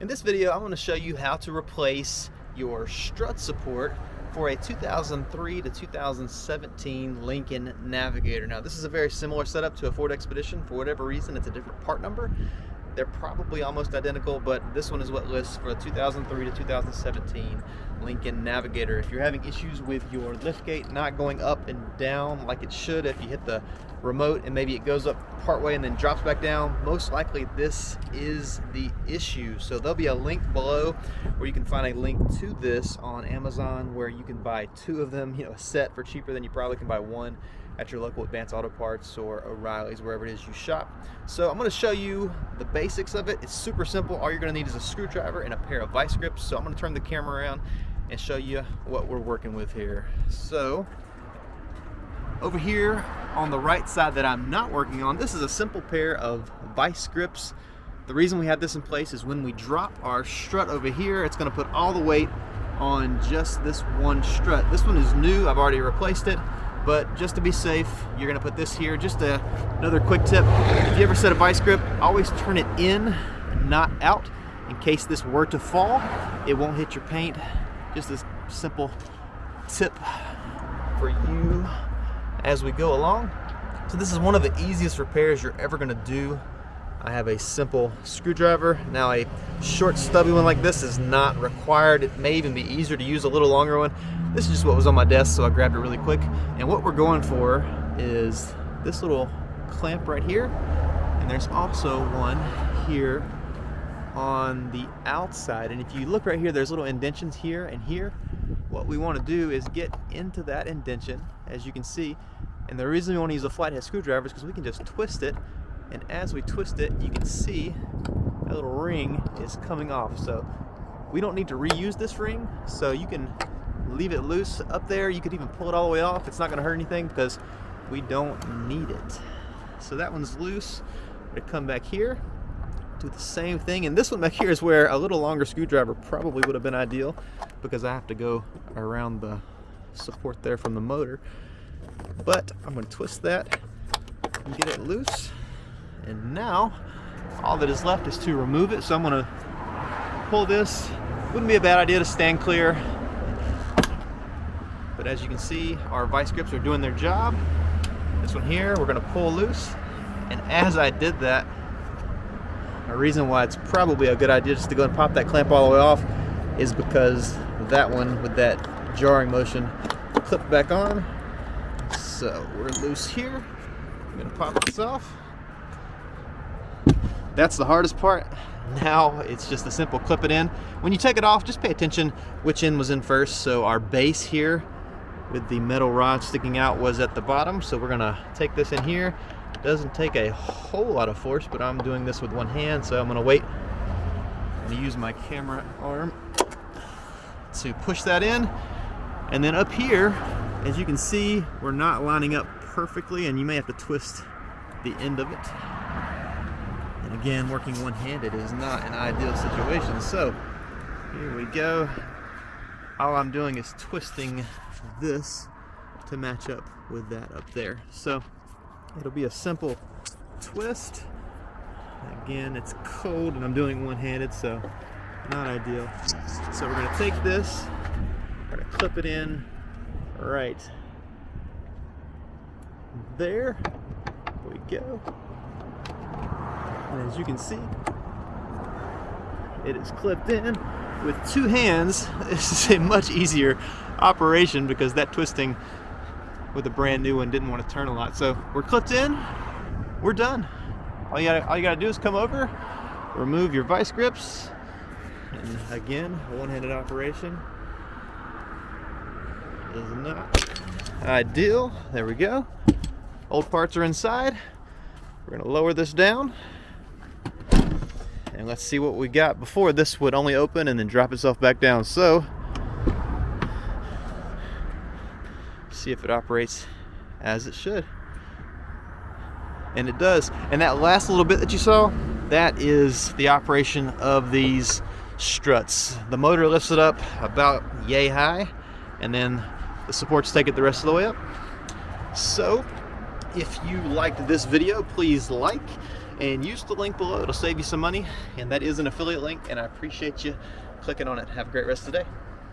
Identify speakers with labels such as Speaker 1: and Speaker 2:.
Speaker 1: In this video, I'm going to show you how to replace your strut support for a 2003 to 2017 Lincoln Navigator. Now, this is a very similar setup to a Ford Expedition. For whatever reason, it's a different part number. They're probably almost identical, but this one is what lists for a 2003 to 2017 Lincoln Navigator. If you're having issues with your liftgate not going up and down like it should, if you hit the remote and maybe it goes up partway and then drops back down, most likely this is the issue. So there'll be a link below where you can find a link to this on Amazon where you can buy two of them, a set for cheaper than you probably can buy one at your local Advanced Auto Parts or O'Reilly's, wherever it is you shop. So I'm going to show you the basics of it. It's super simple. All you're going to need is a screwdriver and a pair of vice grips. So I'm going to turn the camera around and show you what we're working with here. So over here on the right side that I'm not working on, this is a simple pair of vice grips. The reason we have this in place is when we drop our strut over here, it's going to put all the weight on just this one strut. This one is new. I've already replaced it. But just to be safe, you're going to put this here. Just another quick tip, if you ever set a vice grip, always turn it in, not out, in case this were to fall. It won't hit your paint. Just a simple tip for you as we go along. So this is one of the easiest repairs you're ever going to do. I have a simple screwdriver. Now a short stubby one like this is not required. It may even be easier to use a little longer one. This is just what was on my desk, so I grabbed it really quick. And what we're going for is this little clamp right here. And there's also one here on the outside. And if you look right here, there's little indentions here and here. What we want to do is get into that indention, as you can see. And the reason we want to use a flathead screwdriver is because we can just twist it. And as we twist it, you can see that little ring is coming off. So we don't need to reuse this ring, so you can leave it loose up there. You could even pull it all the way off. It's not going to hurt anything because we don't need it. So that one's loose. I'm going to come back here, do the same thing. And this one back here is where a little longer screwdriver probably would have been ideal because I have to go around the support there from the motor. But I'm going to twist that and get it loose. And now all that is left is to remove it. So I'm going to pull this. Wouldn't be a bad idea to stand clear. But as you can see, our vice grips are doing their job. This one here, we're going to pull loose. And as I did that, a reason why it's probably a good idea just to go and pop that clamp all the way off is because that one with that jarring motion clipped back on. So we're loose here. I'm going to pop this off. That's the hardest part. Now it's just a simple clip it in. When you take it off, just pay attention which end was in first. So our base here with the metal rod sticking out was at the bottom. So we're gonna take this in here. It doesn't take a whole lot of force, but I'm doing this with one hand, so I'm gonna wait. I'm gonna use my camera arm to push that in. And then up here, as you can see, we're not lining up perfectly, and you may have to twist the end of it. And again, working one-handed is not an ideal situation. So here we go. All I'm doing is twisting this to match up with that up there. So it'll be a simple twist. Again, it's cold and I'm doing one-handed, so not ideal. So we're gonna take this, we're gonna clip it in right there. There we go. And as you can see, it is clipped in with two hands. This is a much easier operation because that twisting with a brand new one didn't want to turn a lot. So we're clipped in, we're done. All you gotta do is come over, remove your vice grips, and again, a one-handed operation is not ideal. There we go. Old parts are inside. We're gonna lower this down. And let's see what we got before. This would only open and then drop itself back down. So, see if it operates as it should. And it does. And that last little bit that you saw, that is the operation of these struts. The motor lifts it up about yay high, and then the supports take it the rest of the way up. So, if you liked this video, please like and use the link below. It'll save you some money, and that is an affiliate link, and I appreciate you clicking on it. Have a great rest of the day.